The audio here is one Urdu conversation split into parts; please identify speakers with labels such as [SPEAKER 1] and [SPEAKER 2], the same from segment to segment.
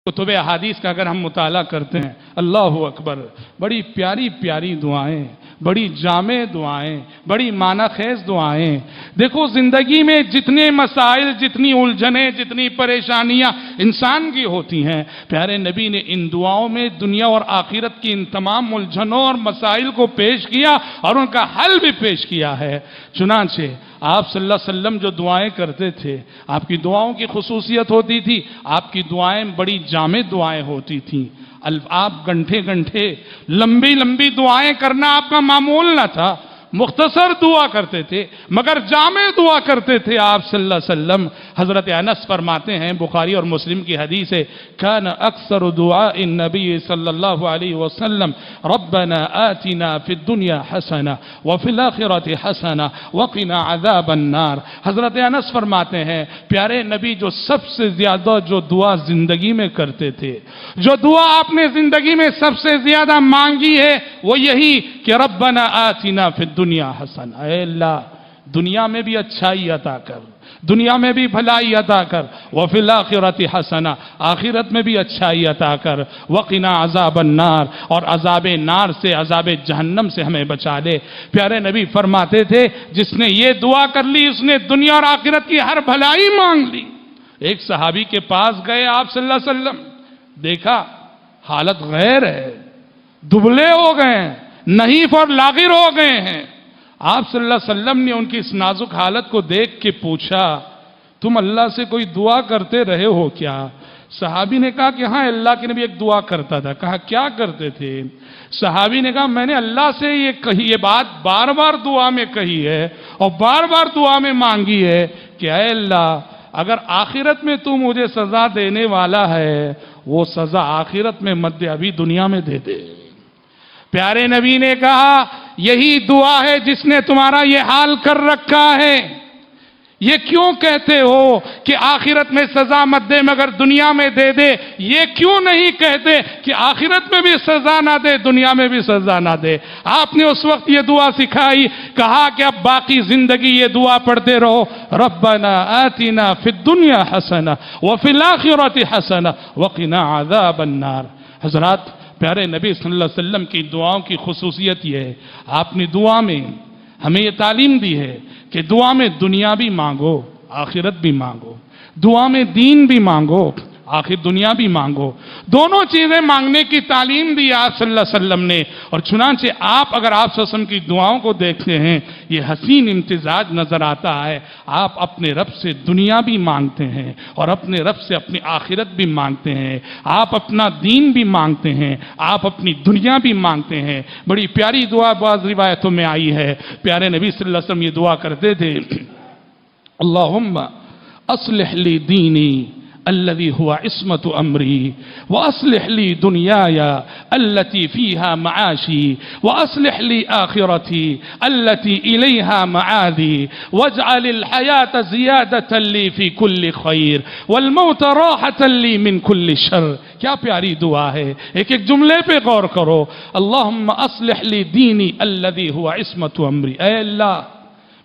[SPEAKER 1] کتب احادیث کا اگر ہم مطالعہ کرتے ہیں، اللہ اکبر، بڑی پیاری پیاری دعائیں، بڑی جامع دعائیں، بڑی معنی خیز دعائیں۔ دیکھو زندگی میں جتنے مسائل، جتنی الجھنیں، جتنی پریشانیاں انسان کی ہوتی ہیں، پیارے نبی نے ان دعاؤں میں دنیا اور آخرت کی ان تمام الجھنوں اور مسائل کو پیش کیا اور ان کا حل بھی پیش کیا ہے۔ چنانچہ آپ صلی اللہ علیہ وسلم جو دعائیں کرتے تھے، آپ کی دعاؤں کی خصوصیت ہوتی تھی، آپ کی دعائیں بڑی جامع دعائیں ہوتی تھیں۔ آپ گھنٹے گھنٹے لمبی لمبی دعائیں کرنا آپ کا معمول نہ تھا، مختصر دعا کرتے تھے مگر جامع دعا کرتے تھے آپ صلی اللہ علیہ وسلم۔ حضرت انس فرماتے ہیں، بخاری اور مسلم کی حدیث ہے، کان اکثر دعاء النبی صلی اللہ علیہ وسلم ربنا آتنا فی الدنیا حسنہ وفی الآخرۃ حسنہ وقنا عذاب النار۔ حضرت انس فرماتے ہیں، پیارے نبی جو سب سے زیادہ جو دعا زندگی میں کرتے تھے، جو دعا آپ نے زندگی میں سب سے زیادہ مانگی ہے، وہ یہی کہ ربنا آتنا فی الدنیا حسنہ، اے اللہ دنیا میں بھی اچھائی عطا کر، دنیا میں بھی بھلائی عطا کر، وفی الآخرۃ حسنہ، آخرت میں بھی اچھائی عطا کر، وقنا عذاب النار، اور عذاب نار سے، عذاب جہنم سے ہمیں بچا لے۔ پیارے نبی فرماتے تھے، جس نے یہ دعا کر لی اس نے دنیا اور آخرت کی ہر بھلائی مانگ لی۔ ایک صحابی کے پاس گئے آپ صلی اللہ علیہ وسلم، دیکھا حالت غیر ہے، دبلے ہو گئے ہیں، نحیف اور لاغر ہو گئے ہیں۔ آپ صلی اللہ علیہ وسلم نے ان کی اس نازک حالت کو دیکھ کے پوچھا، تم اللہ سے کوئی دعا کرتے رہے ہو کیا؟ صحابی نے کہا کہ ہاں اللہ کے نبی ایک دعا کرتا تھا۔ کہا کیا کرتے تھے؟ صحابی نے کہا میں نے اللہ سے یہ بات بار بار دعا میں کہی ہے اور بار بار دعا میں مانگی ہے کہ اے اللہ اگر آخرت میں تو مجھے سزا دینے والا ہے، وہ سزا آخرت میں مت دے، ابھی دنیا میں دے دے۔ پیارے نبی نے کہا یہی دعا ہے جس نے تمہارا یہ حال کر رکھا ہے۔ یہ کیوں کہتے ہو کہ آخرت میں سزا مت دے مگر دنیا میں دے دے؟ یہ کیوں نہیں کہتے کہ آخرت میں بھی سزا نہ دے، دنیا میں بھی سزا نہ دے؟ آپ نے اس وقت یہ دعا سکھائی، کہا کہ اب باقی زندگی یہ دعا پڑھتے رہو، ربنا آتنا فی الدنیا حسنہ وفی الآخرۃ حسنہ وقنا عذاب النار۔ حضرات، پیارے نبی صلی اللہ علیہ وسلم کی دعاؤں کی خصوصیت یہ ہے، آپ نے دعا میں ہمیں یہ تعلیم دی ہے کہ دعا میں دنیا بھی مانگو، آخرت بھی مانگو، دعا میں دین بھی مانگو، آخر دنیا بھی مانگو، دونوں چیزیں مانگنے کی تعلیم دی آپ صلی اللہ علیہ وسلم نے۔ اور چنانچہ اگر آپ صلی اللہ علیہ وسلم کی دعاؤں کو دیکھتے ہیں، یہ حسین امتزاج نظر آتا ہے۔ آپ اپنے رب سے دنیا بھی مانگتے ہیں اور اپنے رب سے اپنی آخرت بھی مانگتے ہیں، آپ اپنا دین بھی مانگتے ہیں، آپ اپنی دنیا بھی مانگتے ہیں۔ بڑی پیاری دعا بعض روایتوں میں آئی ہے، پیارے نبی صلی اللہ علیہ وسلم یہ دعا کرتے تھے، اللہم اصلح لی دینی الذي هو عصمة أمري وأصلح لي دنياي التي فيها معاشي وأصلح لي آخرتي التي إليها معادي واجعل الحياة زيادة لي في كل خير والموت راحة لي من كل شر۔ کیا پیاری دعا ہے، ایک ایک جملے پہ غور کرو۔ اللہم اصلح لی دینی الذي هو عصمة أمري، اے اللہ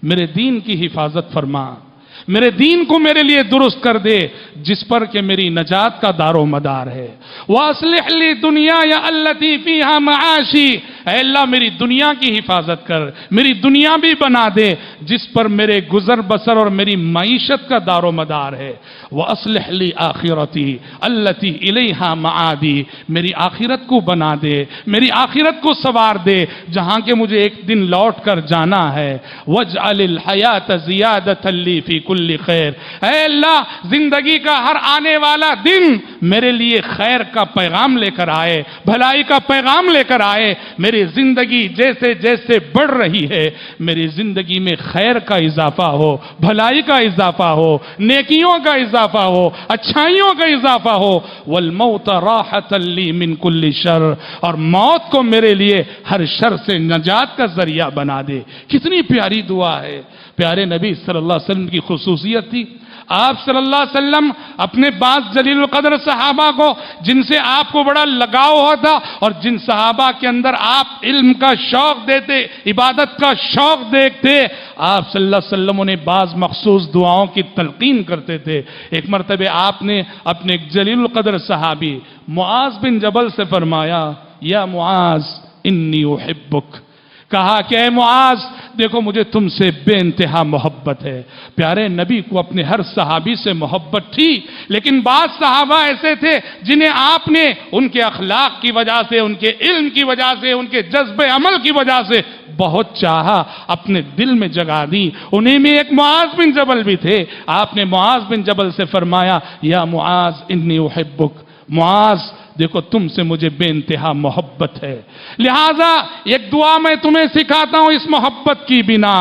[SPEAKER 1] میرے دین کی حفاظت فرما، میرے دین کو میرے لیے درست کر دے جس پر کہ میری نجات کا دار و مدار ہے۔ وَأَصْلِحْ لِي دُنْيَايَ الَّتِي فِيهَا مَعَاشِي، اے اللہ میری دنیا کی حفاظت کر، میری دنیا بھی بنا دے جس پر میرے گزر بسر اور میری معیشت کا دار و مدار ہے۔ وَأَصْلِحْ لِي آخِرَتِي الَّتِي إِلَيْهَا مَعَادِي، میری آخرت کو بنا دے، میری آخرت کو سنوار دے جہاں کہ مجھے ایک دن لوٹ کر جانا ہے۔ وَاجْعَلِ الْحَيَاةَ زِيَادَةً لِّي فِي كُلِّ خَيْرٍ، اے اللہ زندگی کا ہر آنے والا دن میرے لیے خیر کا پیغام لے کر آئے، بھلائی کا پیغام لے کر آئے۔ میری زندگی جیسے جیسے بڑھ رہی ہے، میری زندگی میں خیر کا اضافہ ہو، بھلائی کا اضافہ ہو، نیکیوں کا اضافہ ہو، اچھائیوں کا اضافہ ہو۔ والموت راحة لي من كل شر، اور موت کو میرے لیے ہر شر سے نجات کا ذریعہ بنا دے۔ کتنی پیاری دعا ہے۔ پیارے نبی صلی اللہ علیہ وسلم کی خصوصیت تھی، آپ صلی اللہ علیہ وسلم اپنے بعض جلیل القدر صحابہ کو جن سے آپ کو بڑا لگاؤ ہوتا اور جن صحابہ کے اندر آپ علم کا شوق دیتے، عبادت کا شوق دیکھتے، آپ صلی اللہ علیہ وسلم نے بعض مخصوص دعاؤں کی تلقین کرتے تھے۔ ایک مرتبہ آپ نے اپنے ایک جلیل القدر صحابی معاذ بن جبل سے فرمایا، یا معاذ انی احبک، کہا کہ اے معاذ دیکھو مجھے تم سے بے انتہا محبت ہے۔ پیارے نبی کو اپنے ہر صحابی سے محبت تھی، لیکن بعض صحابہ ایسے تھے جنہیں آپ نے ان کے اخلاق کی وجہ سے، ان کے علم کی وجہ سے، ان کے جذب عمل کی وجہ سے بہت چاہا، اپنے دل میں جگہ دی۔ انہیں میں ایک معاذ بن جبل بھی تھے۔ آپ نے معاذ بن جبل سے فرمایا، یا معاذ انی احبک، معاذ دیکھو تم سے مجھے بے انتہا محبت ہے، لہذا ایک دعا میں تمہیں سکھاتا ہوں اس محبت کی بنا،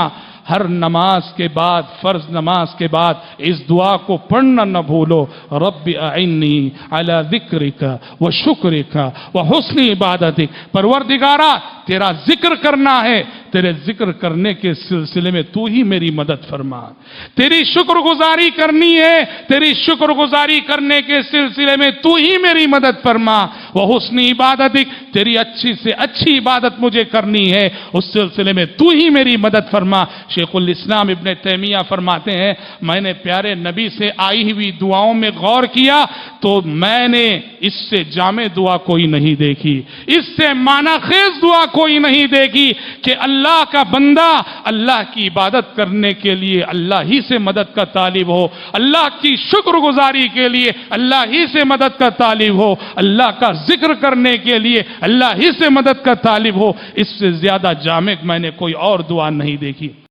[SPEAKER 1] ہر نماز کے بعد، فرض نماز کے بعد اس دعا کو پڑھنا نہ بھولو، رب اعنی علی ذکرک و شکرک و حسن عبادتک، پروردگارا تیرا ذکر کرنا ہے، تیرے ذکر کرنے کے سلسلے میں تو ہی میری مدد فرما، تیری شکر گزاری کرنی ہے، تیری شکر گزاری کرنے کے سلسلے میں تو ہی میری مدد فرما، وہ حسن عبادتک، تیری اچھی سے اچھی عبادت مجھے کرنی ہے، اس سلسلے میں تو ہی میری مدد فرما۔ شیخ الاسلام ابن تیمیہ فرماتے ہیں، میں نے پیارے نبی سے آئی ہوئی دعاؤں میں غور کیا تو میں نے اس سے جامع دعا کوئی نہیں دیکھی، اس سے معنی خیز دعا کوئی نہیں دیکھی کہ اللہ کا بندہ اللہ کی عبادت کرنے کے لیے اللہ ہی سے مدد کا طالب ہو، اللہ کی شکر گزاری کے لیے اللہ ہی سے مدد کا طالب ہو، اللہ کا ذکر کرنے کے لیے اللہ ہی سے مدد کا طالب ہو، اس سے زیادہ جامع میں نے کوئی اور دعا نہیں دیکھی۔